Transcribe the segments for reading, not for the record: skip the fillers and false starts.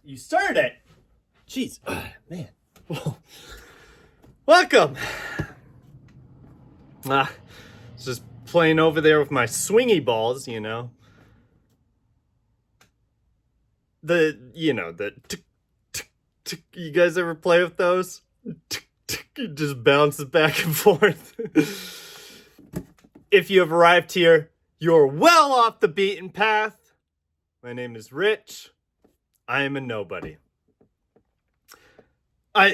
You started it. Jeez, man. Whoa. Welcome. Just playing over there with my swingy balls, you know. The tick, tick, tick. You guys ever play with those? Tick, tick, it just bounces back and forth. If you have arrived here, you're well off the beaten path. My name is Rich. I am a nobody.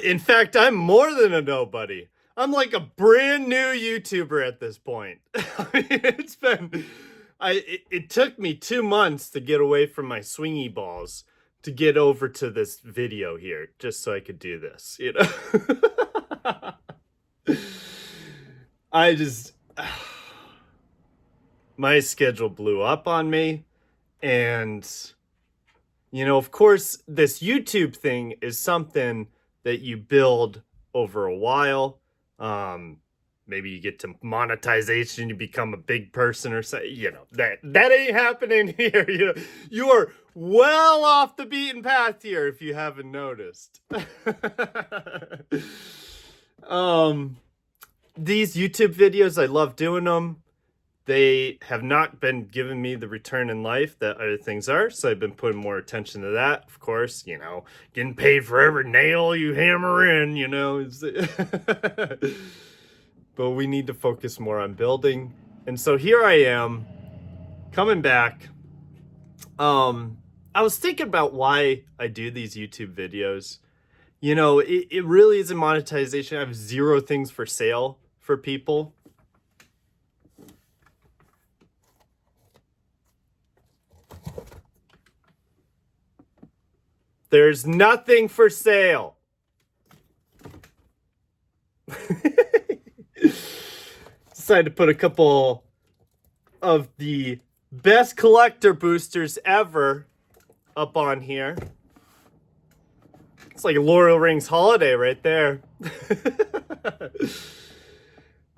In fact, I'm more than a nobody. I'm like a brand new YouTuber at this point. I mean, it took me 2 months to get away from my swingy balls to get over to this video here, just so I could do this, you know? My schedule blew up on me, and, you know, of course, this YouTube thing is something that you build over a while. Maybe you get to monetization, you become a big person or something. You know, that ain't happening here. You are well off the beaten path here if you haven't noticed. These YouTube videos, I love doing them. They have not been giving me the return in life that other things are, so I've been putting more attention to that. Of course, you know, getting paid for every nail you hammer in, you know. But we need to focus more on building. And so here I am, coming back. I was thinking about why I do these YouTube videos. You know, it really isn't monetization. I have 0 things for sale for people. There's nothing for sale. Decided to put a couple of the best collector boosters ever up on here. It's like a Lord of the Rings holiday right there.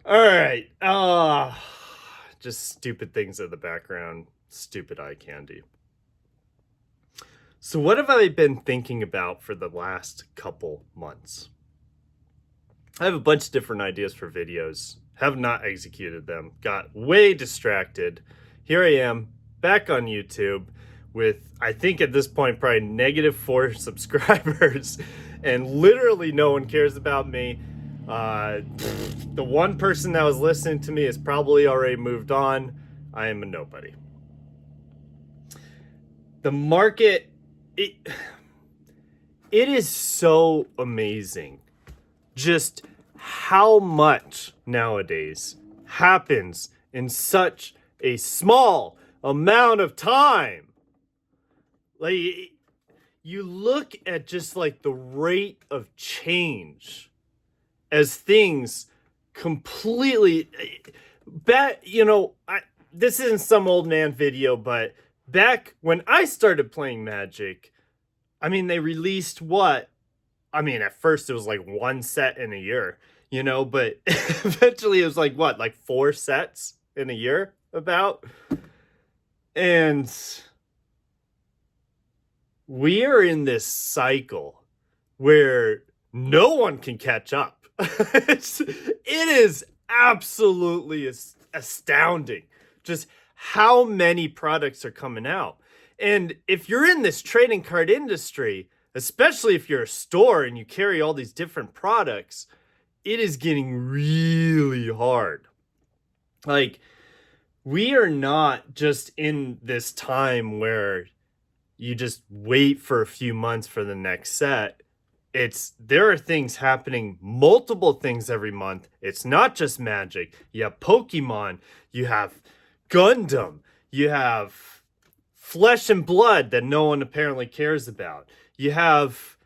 All right. Just stupid things in the background. Stupid eye candy. So what have I been thinking about for the last couple months? I have a bunch of different ideas for videos. Have not executed them. Got way distracted. Here I am, back on YouTube with, I think at this point, probably -4 subscribers. And literally no one cares about me. The one person that was listening to me has probably already moved on. I am a nobody. The market, it is so amazing just how much nowadays happens in such a small amount of time. Like, you look at just like the rate of change as things completely this isn't some old man video, but back when I started playing Magic, I mean, they released what? I mean, at first it was like 1 set in a year, you know, but eventually it was like what? Like 4 sets in a year about. And we are in this cycle where no one can catch up. It is absolutely astounding just how many products are coming out. And if you're in this trading card industry, especially if you're a store and you carry all these different products, it is getting really hard. Like, we are not just in this time where you just wait for a few months for the next set. There are things happening, multiple things every month. It's not just Magic. You have Pokemon, you have Gundam, you have Flesh and Blood that no one apparently cares about. You have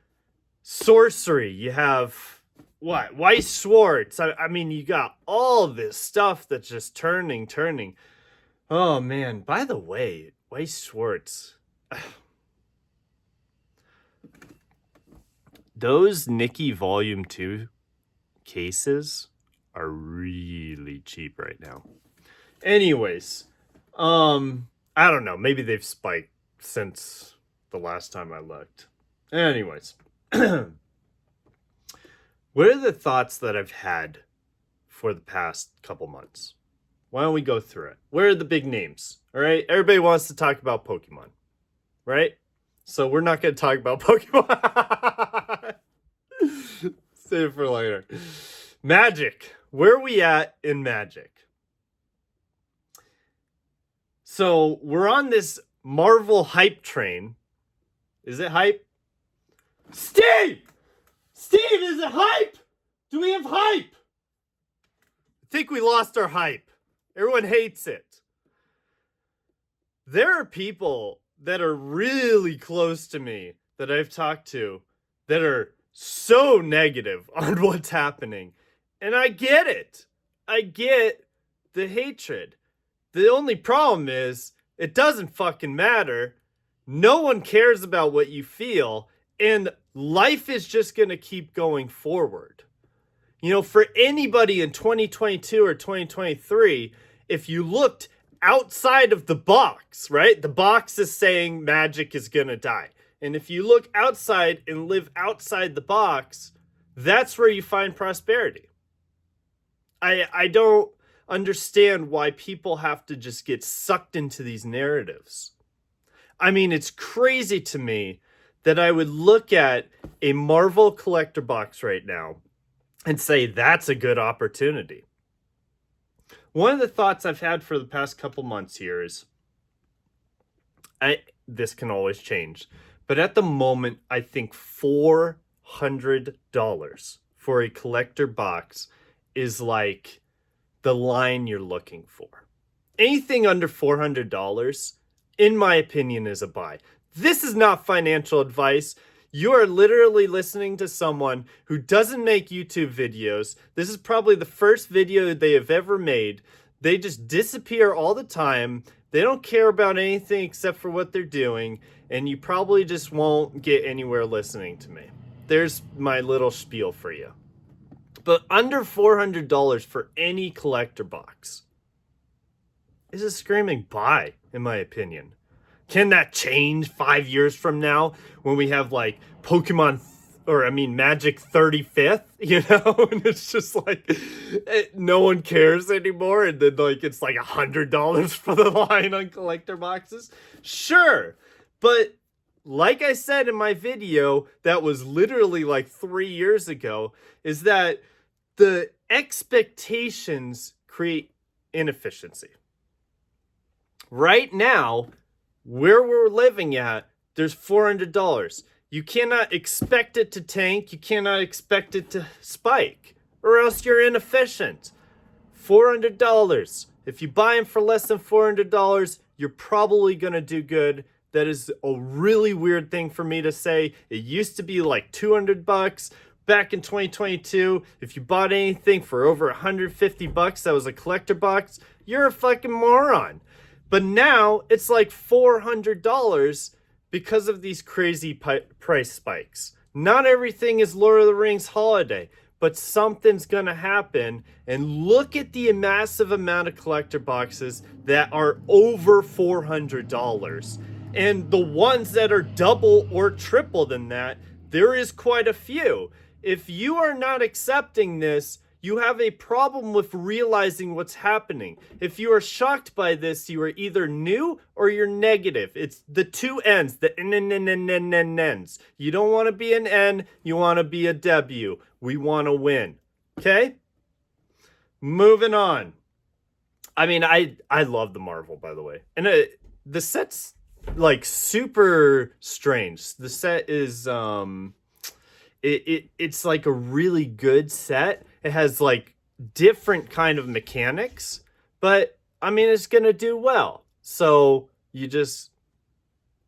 sorcery. You have what? Weiss Schwarz. I mean, you got all this stuff that's just turning. Oh man! By the way, Weiss Schwarz. Those Nikki Volume 2 cases are really cheap right now. Anyways, I don't know. Maybe they've spiked since the last time I looked. Anyways, what are the thoughts that I've had for the past couple months? Why don't we go through it? Where are the big names? All right. Everybody wants to talk about Pokemon, right? So we're not going to talk about Pokemon. Save it for later. Magic. Where are we at in Magic? So we're on this Marvel hype train. Is it hype? Steve! Steve, is it hype? Do we have hype? I think we lost our hype. Everyone hates it. There are people that are really close to me that I've talked to that are so negative on what's happening. And I get it. I get the hatred. The only problem is it doesn't fucking matter. No one cares about what you feel, and life is just going to keep going forward. You know, for anybody in 2022 or 2023, if you looked outside of the box, right? The box is saying Magic is going to die. And if you look outside and live outside the box, that's where you find prosperity. I don't understand why people have to just get sucked into these narratives. I mean, it's crazy to me that I would look at a Marvel collector box right now and say that's a good opportunity. One of the thoughts I've had for the past couple months here is, this can always change, but at the moment, I think $400 for a collector box is like the line you're looking for. Anything under $400, in my opinion, is a buy. This is not financial advice. You are literally listening to someone who doesn't make YouTube videos. This is probably the first video they have ever made. They just disappear all the time. They don't care about anything except for what they're doing. And you probably just won't get anywhere listening to me. There's my little spiel for you. But under $400 for any collector box is a screaming buy, in my opinion. Can that change 5 years from now when we have like Magic 35th, you know? And it's just like, no one cares anymore. And then like, it's like $100 for the line on collector boxes. Sure. But like I said in my video, that was literally like 3 years ago, is that the expectations create inefficiency. Right now, where we're living at, there's $400. You cannot expect it to tank. You cannot expect it to spike, or else you're inefficient. $400. If you buy them for less than $400, you're probably going to do good. That is a really weird thing for me to say. It used to be like $200 back in 2022. If you bought anything for over $150 that was a collector box, you're a fucking moron. But now it's like $400 because of these crazy price spikes. Not everything is Lord of the Rings holiday, but something's gonna happen. And look at the massive amount of collector boxes that are over $400. And the ones that are double or triple than that, there is quite a few. If you are not accepting this, you have a problem with realizing what's happening. If you are shocked by this, you are either new or you're negative. It's the two N's, the N's. You don't want to be an N, you want to be a W. We want to win. Okay? Moving on. I mean, I love the Marvel, by the way. And the set's like super strange. The set is it's like a really good set. It has like different kind of mechanics, but I mean, it's gonna do well. So you just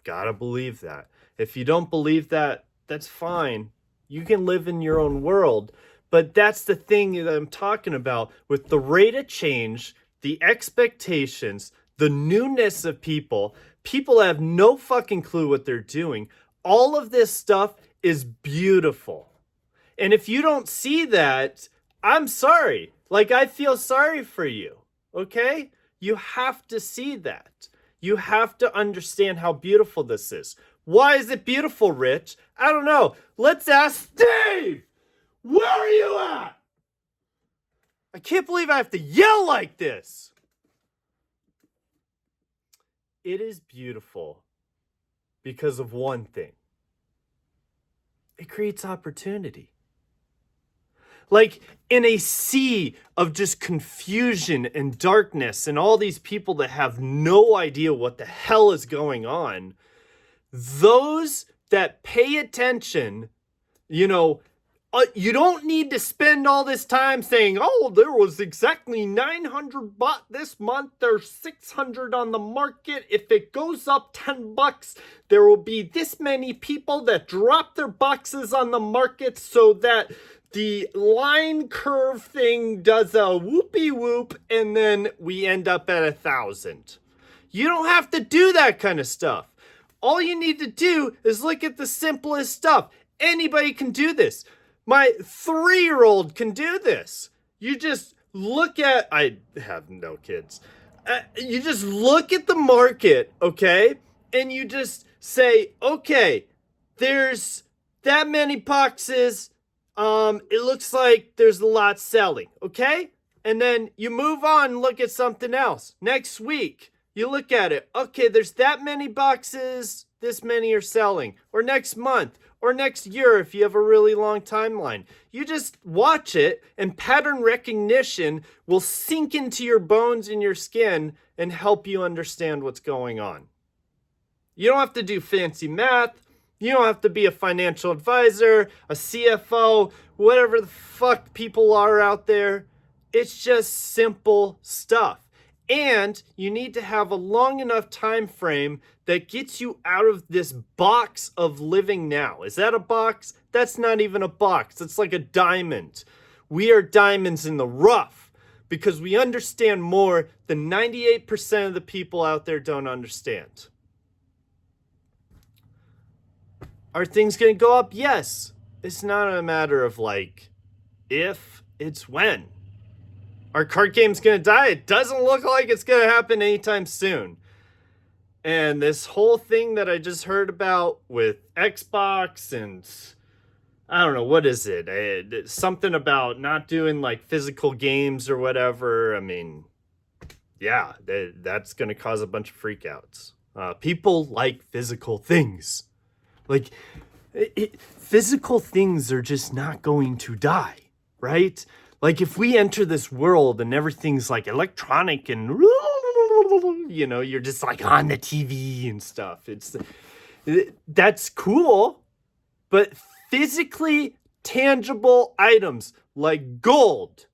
gotta believe that. If you don't believe that, that's fine. You can live in your own world. But that's the thing that I'm talking about with the rate of change, the expectations, the newness of people. People have no fucking clue what they're doing. All of this stuff is beautiful. And if you don't see that, I'm sorry. Like, I feel sorry for you. Okay? You have to see that. You have to understand how beautiful this is. Why is it beautiful, Rich? I don't know. Let's ask Steve! Where are you at? I can't believe I have to yell like this. It is beautiful because of one thing. It creates opportunity. Like in a sea of just confusion and darkness and all these people that have no idea what the hell is going on, those that pay attention, you don't need to spend all this time saying, oh, there was exactly 900 bought this month. There's 600 on the market. If it goes up $10, there will be this many people that drop their boxes on the market so that the line curve thing does a whoopee whoop and then we end up at 1,000. You don't have to do that kind of stuff. All you need to do is look at the simplest stuff. Anybody can do this. My 3-year-old can do this. You just look at, I have no kids. You just look at the market, okay? And you just say, okay, there's that many boxes. It looks like there's a lot selling, okay? And then you move on and look at something else. Next week, you look at it. Okay, there's that many boxes, this many are selling. Or next month, or next year if you have a really long timeline. You just watch it, and pattern recognition will sink into your bones and your skin and help you understand what's going on. You don't have to do fancy math. You don't have to be a financial advisor, a CFO, whatever the fuck people are out there. It's just simple stuff. And you need to have a long enough time frame that gets you out of this box of living now. Is that a box? That's not even a box. It's like a diamond. We are diamonds in the rough because we understand more than 98% of the people out there don't understand. Are things going to go up? Yes. It's not a matter of like if, it's when. Are card games going to die? It doesn't look like it's going to happen anytime soon. And this whole thing that I just heard about with Xbox and I don't know, what is it? Something about not doing like physical games or whatever. I mean, yeah, that's going to cause a bunch of freakouts. People like physical things. Like, physical things are just not going to die, right? Like, if we enter this world and everything's like electronic and, you're just like on the TV and stuff. That's cool, but physically tangible items like gold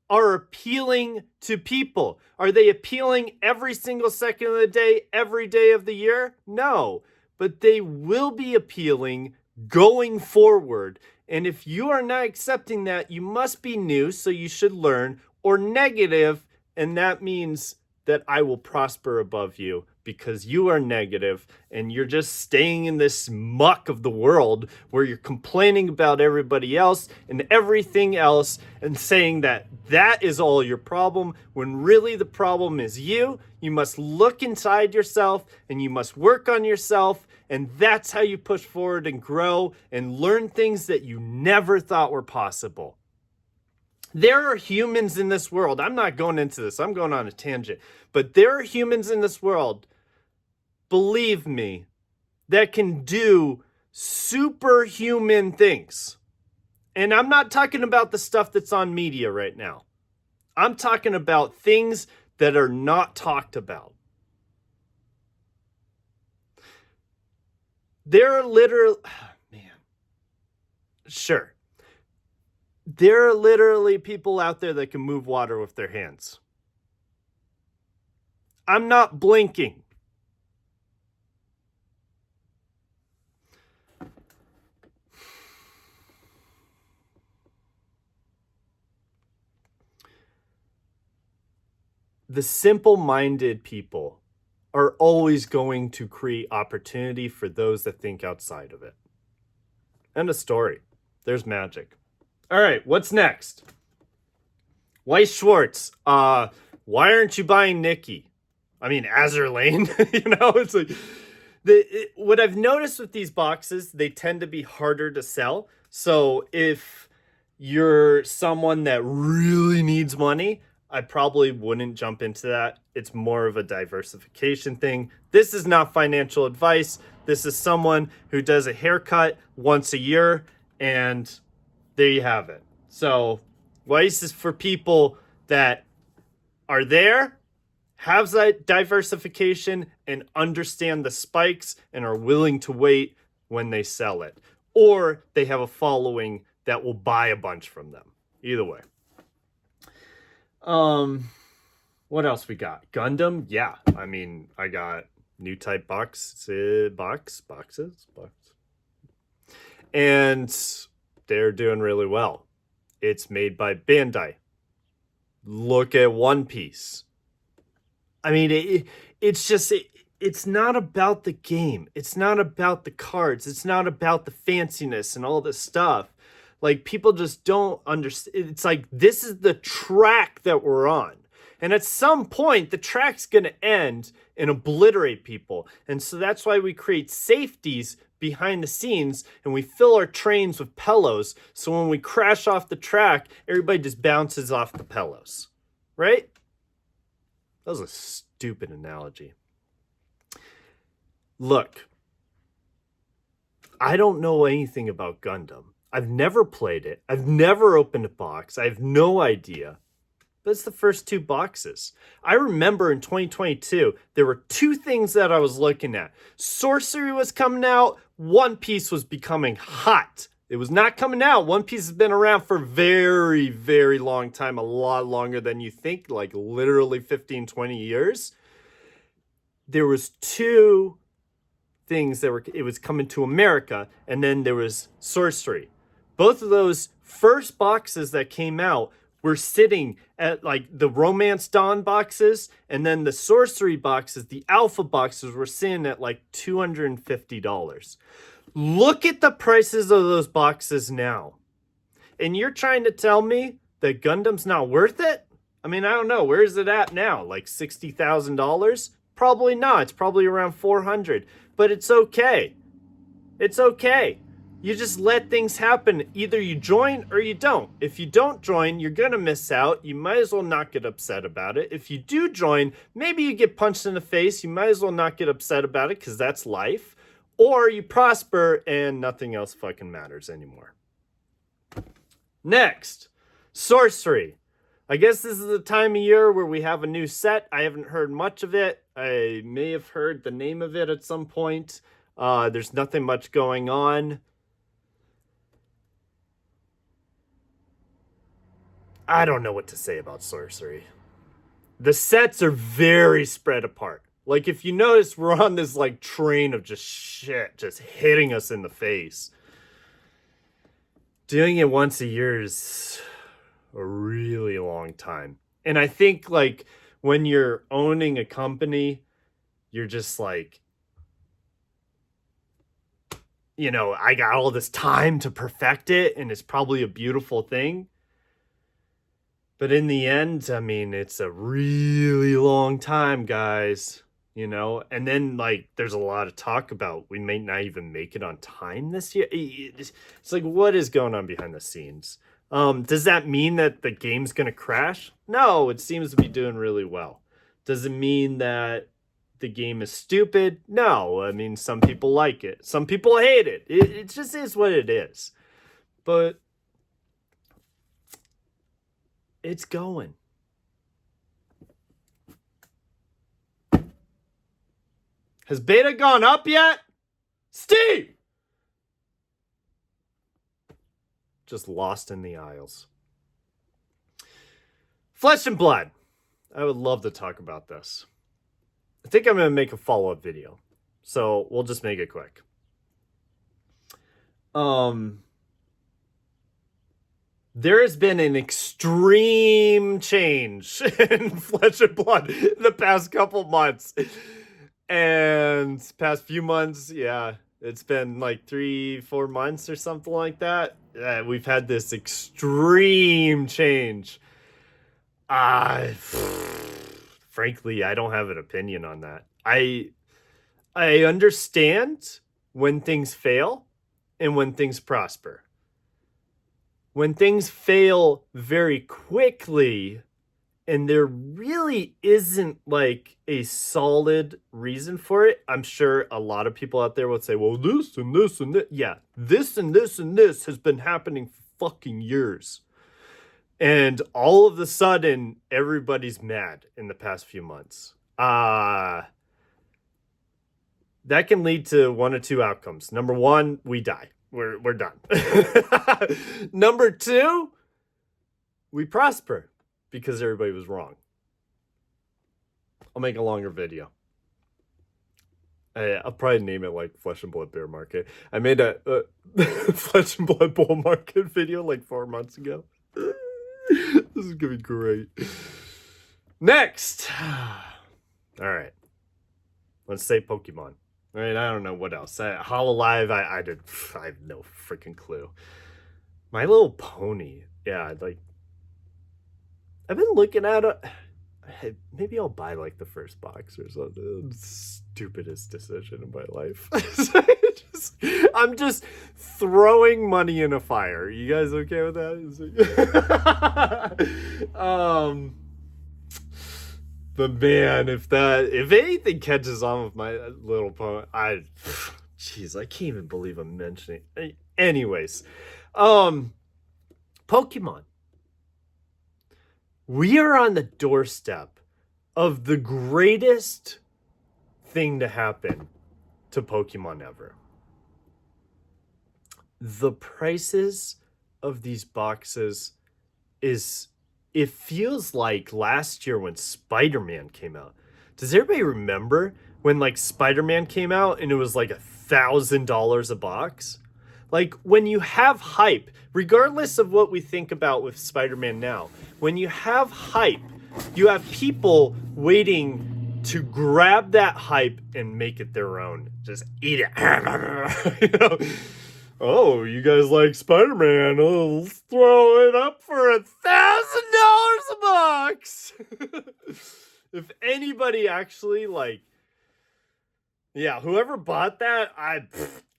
are appealing to people. Are they appealing every single second of the day, every day of the year? No. But they will be appealing going forward. And if you are not accepting that, you must be new, so you should learn, or negative, and that means that I will prosper above you because you are negative and you're just staying in this muck of the world where you're complaining about everybody else and everything else and saying that that is all your problem when really the problem is you. You must look inside yourself and you must work on yourself, and that's how you push forward and grow and learn things that you never thought were possible. There are humans in this world. I'm not going into this. I'm going on a tangent. But there are humans in this world, believe me, that can do superhuman things. And I'm not talking about the stuff that's on media right now. I'm talking about things that are not talked about. There are literally, sure. There are literally people out there that can move water with their hands. I'm not blinking. The simple-minded people are always going to create opportunity for those that think outside of it. End of story. There's magic. All right, what's next? Weiss Schwarz. Why aren't you buying Nikki? I mean, Azur Lane. It's like What I've noticed with these boxes, they tend to be harder to sell. So if you're someone that really needs money, I probably wouldn't jump into that. It's more of a diversification thing. This is not financial advice. This is someone who does a haircut once a year, and there you have it. So, advice is for people that are there, have that diversification, and understand the spikes and are willing to wait when they sell it. Or they have a following that will buy a bunch from them. Either way. What else we got? Gundam? Yeah. I mean, I got new type boxes. And they're doing really well. It's made by Bandai. Look at One Piece. I mean, it's not about the game. It's not about the cards. It's not about the fanciness and all this stuff. Like, people just don't understand. It's like, this is the track that we're on. And at some point, the track's going to end and obliterate people. And so that's why we create safeties behind the scenes and we fill our trains with pillows. So when we crash off the track, everybody just bounces off the pillows. Right? That was a stupid analogy. Look, I don't know anything about Gundam. I've never played it. I've never opened a box. I have no idea. But it's the first two boxes. I remember in 2022, there were two things that I was looking at. Sorcery was coming out. One Piece was becoming hot. It was not coming out. One Piece has been around for a very, very long time. A lot longer than you think. Like literally 15, 20 years. There was two things that it was coming to America. And then there was Sorcery. Both of those first boxes that came out were sitting at like the Romance Dawn boxes, and then the Sorcery boxes, the Alpha boxes, were sitting at like $250. Look at the prices of those boxes now. And you're trying to tell me that Gundam's not worth it? I mean, I don't know. Where is it at now? Like $60,000? Probably not. It's probably around $400. But it's okay. It's okay. You just let things happen. Either you join or you don't. If you don't join, you're going to miss out. You might as well not get upset about it. If you do join, maybe you get punched in the face. You might as well not get upset about it because that's life. Or you prosper and nothing else fucking matters anymore. Next, Sorcery. I guess this is the time of year where we have a new set. I haven't heard much of it. I may have heard the name of it at some point. There's nothing much going on. I don't know what to say about Sorcery. The sets are very spread apart. Like, if you notice, we're on this, like, train of just shit just hitting us in the face. Doing it once a year is a really long time. And I think, like, when you're owning a company, you're just like, you know, I got all this time to perfect it, and it's probably a beautiful thing. But in the end, I mean, it's a really long time, guys, you know? And then, like, there's a lot of talk about we may not even make it on time this year. It's like, what is going on behind the scenes? Does that mean that the game's going to crash? No, it seems to be doing really well. Does it mean that the game is stupid? No, I mean, some people like it. Some people hate it. It just is what it is. But it's going. Has beta gone up yet? Steve! Just lost in the aisles. Flesh and Blood. I would love to talk about this. I think I'm going to make a follow-up video. So we'll just make it quick. There has been an extreme change in Flesh and Blood the past couple months. And past few months, yeah, it's been like 3-4 months or something like that. We've had this extreme change. Frankly, I don't have an opinion on that. I understand when things fail and when things prosper. When things fail very quickly and there really isn't like a solid reason for it, I'm sure a lot of people out there would say, well, this and this and this. Yeah, this and this and this has been happening for fucking years. And all of a sudden, everybody's mad in the past few months. That can lead to one of two outcomes. Number one, we die. We're done. Number two, we prosper because everybody was wrong. I'll make a longer video. I'll probably name it like Flesh and Blood Bear Market. I made a Flesh and Blood Bull Market video like 4 months ago. This is gonna be great. Next. All right. Let's say Pokemon. All right, I don't know what else. Hololive, I have no freaking clue. My Little Pony. Yeah, like I've been looking at it. Maybe I'll buy like the first box or something. Stupidest decision in my life. I'm just throwing money in a fire. You guys okay with that? But man, if anything catches on with My Little Pony, jeez, I can't even believe I'm mentioning it. Anyways, Pokemon. We are on the doorstep of the greatest thing to happen to Pokemon ever. The prices of these boxes it feels like last year when Spider-Man came out. Does everybody remember when like Spider-Man came out and it was like $1,000 a box? Like when you have hype, regardless of what we think about with Spider-Man now, when you have hype, you have people waiting to grab that hype and make it their own. Just eat it. You know? Oh, you guys like Spider-Man? Oh, let's throw it up for $1,000 a box. If anybody actually like, yeah, whoever bought that,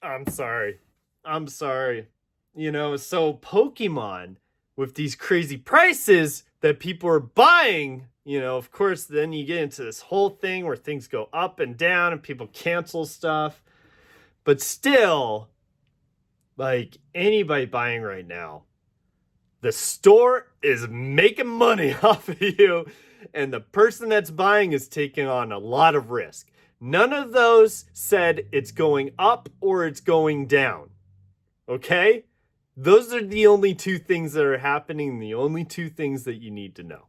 I'm sorry. I'm sorry. You know, so Pokemon with these crazy prices that people are buying, you know, of course, then you get into this whole thing where things go up and down and people cancel stuff. But still, like anybody buying right now, the store is making money off of you, and the person that's buying is taking on a lot of risk. None of those said it's going up or it's going down. Okay? Those are the only two things that are happening, the only two things that you need to know.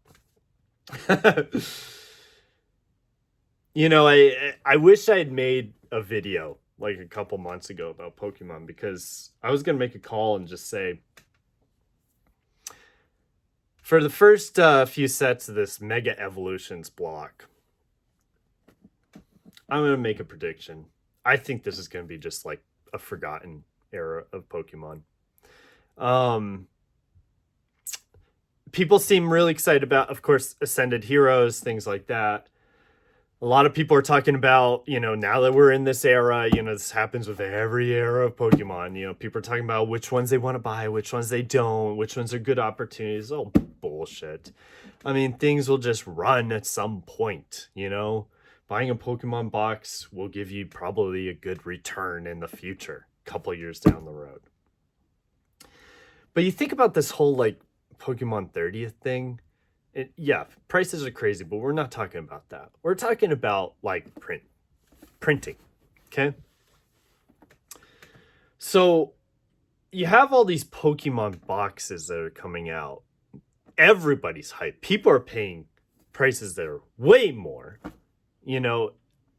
You know, I wish I had made a video like a couple months ago about Pokemon, because I was going to make a call and just say, for the first few sets of this Mega Evolutions block, I'm going to make a prediction. I think this is going to be just like a forgotten era of Pokemon. People seem really excited about, of course, Ascended Heroes, things like that. A lot of people are talking about, you know, now that we're in this era, you know, this happens with every era of Pokemon. You know, people are talking about which ones they want to buy, which ones they don't, which ones are good opportunities. Oh, bullshit. I mean, things will just run at some point, you know. Buying a Pokemon box will give you probably a good return in the future, a couple of years down the road. But you think about this whole, like, Pokemon 30th thing. Yeah, prices are crazy, but we're not talking about that. We're talking about like printing, okay? So you have all these Pokemon boxes that are coming out. Everybody's hyped. People are paying prices that are way more. You know,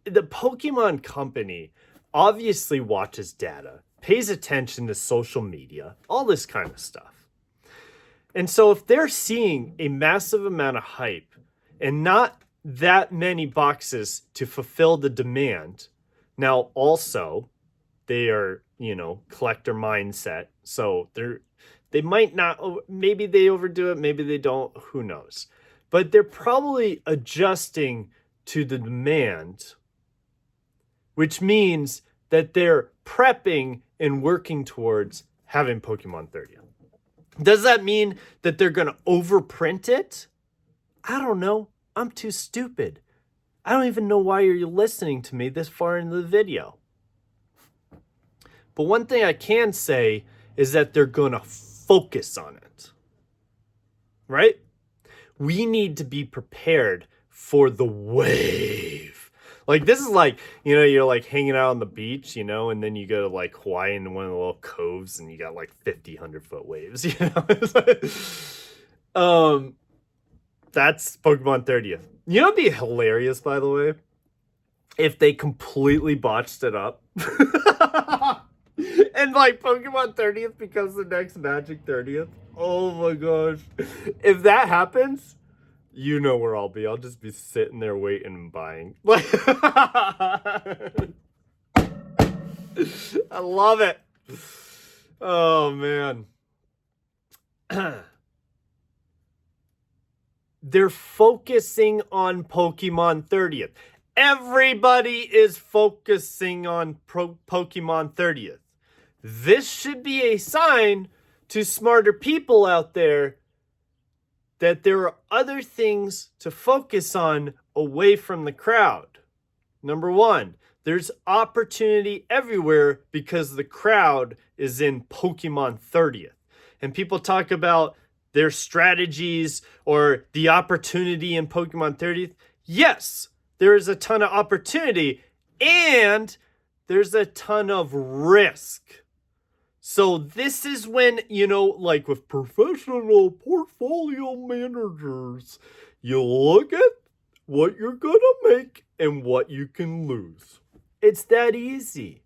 the Pokemon company obviously watches data, pays attention to social media, all this kind of stuff. And so if they're seeing a massive amount of hype and not that many boxes to fulfill the demand, now also they are, you know, collector mindset. So they might not, maybe they overdo it, maybe they don't, who knows. But they're probably adjusting to the demand, which means that they're prepping and working towards having Pokemon 30th. Does that mean that they're going to overprint it? I don't know. I'm too stupid. I don't even know why you're listening to me this far into the video. But one thing I can say is that they're going to focus on it. Right? We need to be prepared for the wave. Like, this is like, you're like hanging out on the beach, and then you go to like Hawaii in one of the little coves and you got like 50, 100-foot waves, That's Pokemon 30th. It'd be hilarious, by the way, if they completely botched it up. And like Pokemon 30th becomes the next Magic 30th. Oh my gosh. If that happens, you know where I'll be. I'll just be sitting there waiting and buying. I love it. Oh man. They're focusing on Pokemon 30th. Everybody is focusing on Pokemon 30th. This should be a sign to smarter people out there that there are other things to focus on away from the crowd. Number one, there's opportunity everywhere because the crowd is in Pokemon 30th. And people talk about their strategies or the opportunity in Pokemon 30th. Yes, there is a ton of opportunity and there's a ton of risk. So this is when, like with professional portfolio managers, you look at what you're going to make and what you can lose. It's that easy.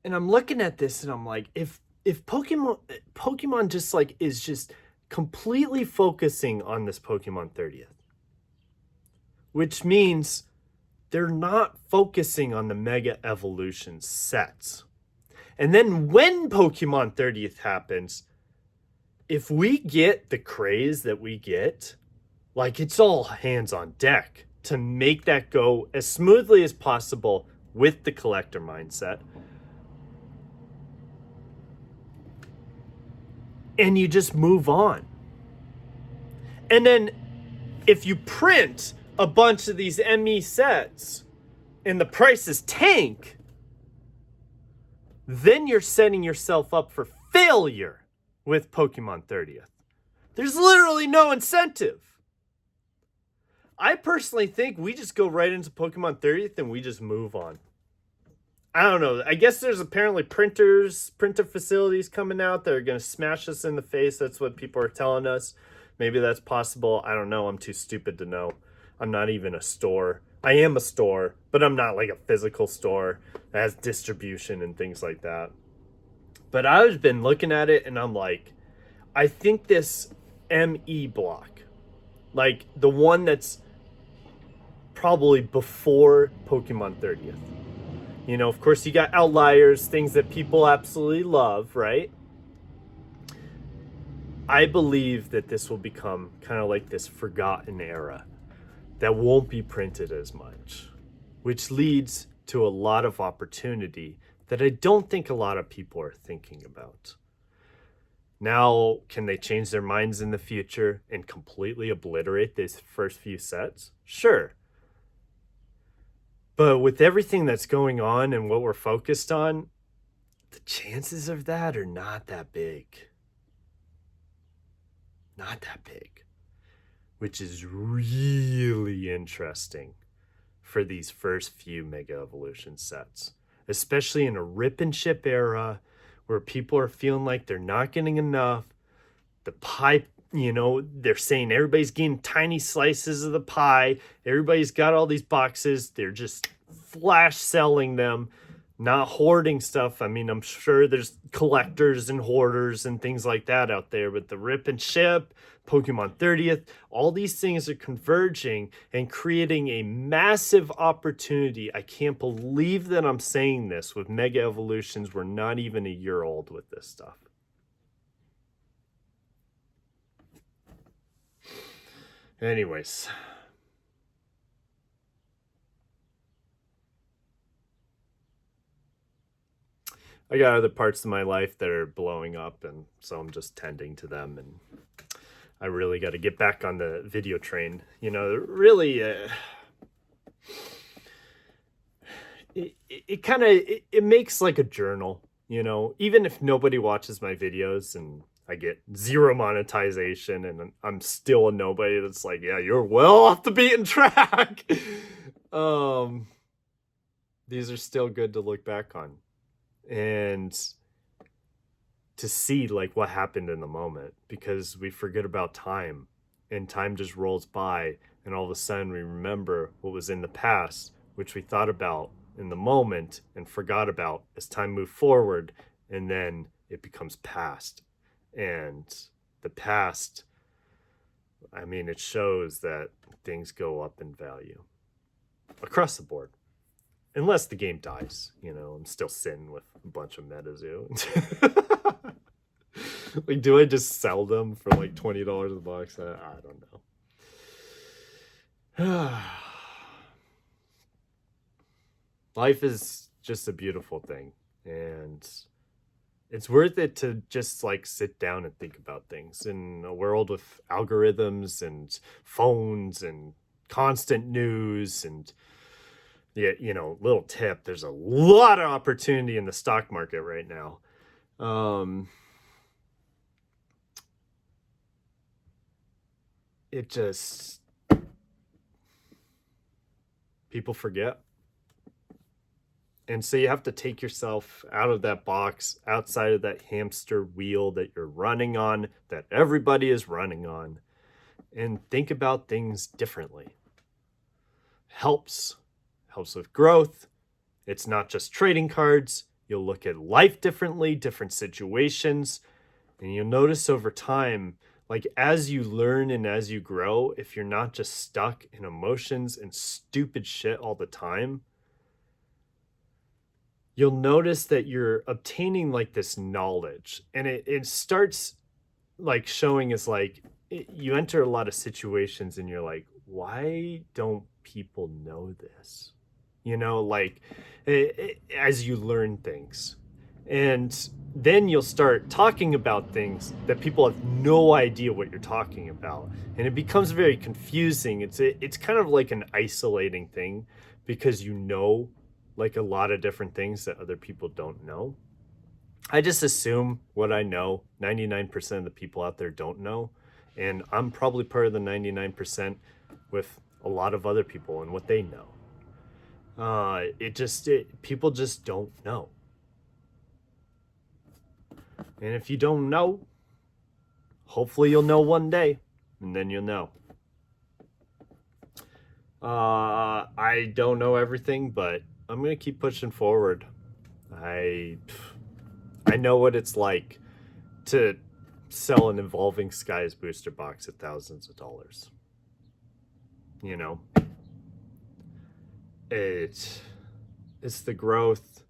And I'm looking at this and I'm like, if Pokemon just like is just completely focusing on this Pokemon 30th, which means they're not focusing on the Mega Evolution sets. And then when Pokemon 30th happens, if we get the craze that we get, like it's all hands on deck to make that go as smoothly as possible with the collector mindset. And you just move on. And then if you print a bunch of these ME sets and the prices tank, then you're setting yourself up for failure with Pokemon 30th. There's literally no incentive. I personally think we just go right into Pokemon 30th and we just move on. I don't know. I guess there's apparently printer facilities coming out that are going to smash us in the face. That's what people are telling us. Maybe that's possible. I don't know. I'm too stupid to know. I'm not even a store. I am a store, but I'm not like a physical store that has distribution and things like that. But I've been looking at it and I'm like, I think this ME block, like the one that's probably before Pokemon 30th. Of course, you got outliers, things that people absolutely love, right? I believe that this will become kind of like this forgotten era that won't be printed as much, which leads to a lot of opportunity that I don't think a lot of people are thinking about. Now, can they change their minds in the future and completely obliterate these first few sets? Sure. But with everything that's going on and what we're focused on, the chances of that are not that big. Not that big. Which is really interesting for these first few Mega Evolution sets. Especially in a rip and ship era where people are feeling like they're not getting enough. The pie, they're saying everybody's getting tiny slices of the pie. Everybody's got all these boxes. They're just flash selling them, not hoarding stuff. I mean, I'm sure there's collectors and hoarders and things like that out there, but the rip and ship, Pokemon 30th, all these things are converging and creating a massive opportunity. I can't believe that I'm saying this with Mega Evolutions. We're not even a year old with this stuff. Anyways. I got other parts of my life that are blowing up, and so I'm just tending to them. And I really got to get back on the video train. You know, really, it kind of it makes like a journal. You know, even if nobody watches my videos and I get zero monetization, and I'm still a nobody that's like, yeah, you're well off the beaten track. um, these are still good to look back on, and to see like what happened in the moment, because we forget about time, and time just rolls by, and all of a sudden we remember what was in the past, which we thought about in the moment and forgot about as time moved forward, and then it becomes past. And the past, I mean, it shows that things go up in value across the board, unless the game dies. You know, I'm still sitting with a bunch of MetaZoo. Like, do I just sell them for like $20 a box? I don't know. Life is just a beautiful thing, and it's worth it to just like sit down and think about things in a world with algorithms and phones and constant news. And yeah, you know, little tip, there's a lot of opportunity in the stock market right now. It just, people forget. And so you have to take yourself out of that box, outside of that hamster wheel that you're running on, that everybody is running on, and think about things differently. Helps with growth. It's not just trading cards. You'll look at life differently, different situations, and you'll notice over time, like as you learn and as you grow, if you're not just stuck in emotions and stupid shit all the time, you'll notice that you're obtaining like this knowledge, and it starts like showing as like you enter a lot of situations and you're like, why don't people know this? You know, like as you learn things, and then you'll start talking about things that people have no idea what you're talking about, and it becomes very confusing. It's kind of like an isolating thing, because you know like a lot of different things that other people don't know. I just assume what I know 99% of the people out there don't know, and I'm probably part of the 99% with a lot of other people and what they know. People just don't know. And if you don't know, hopefully you'll know one day, and then you'll know. I don't know everything, but I'm gonna keep pushing forward. I know what it's like to sell an Evolving Skies booster box at thousands of dollars. You know, it's the growth,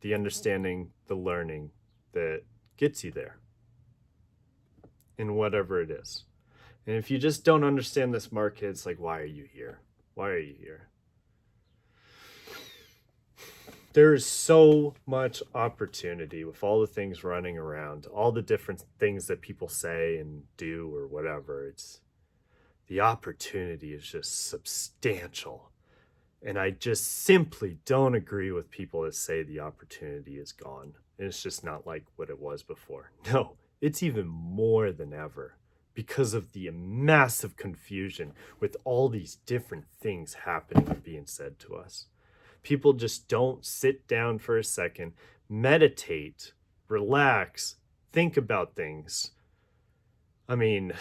the understanding, the learning that gets you there in whatever it is. And if you just don't understand this market, it's like, why are you here? Why are you here? There's so much opportunity with all the things running around, all the different things that people say and do or whatever. It's the opportunity is just substantial. And I just simply don't agree with people that say the opportunity is gone and it's just not like what it was before. No, it's even more than ever, because of the massive confusion with all these different things happening and being said to us. People just don't sit down for a second, meditate, relax, think about things. I mean,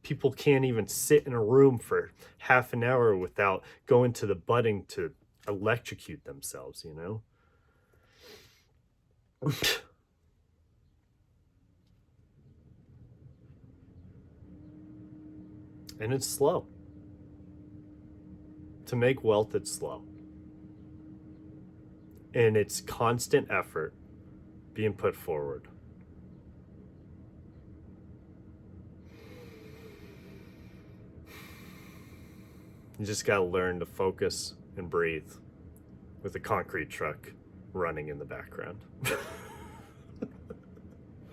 people can't even sit in a room for half an hour without going to the button to electrocute themselves, you know? And it's slow. To make wealth, it's slow. And it's constant effort being put forward. You just gotta learn to focus and breathe with a concrete truck running in the background.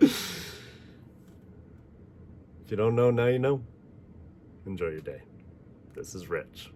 If you don't know, now you know. Enjoy your day. This is Rich.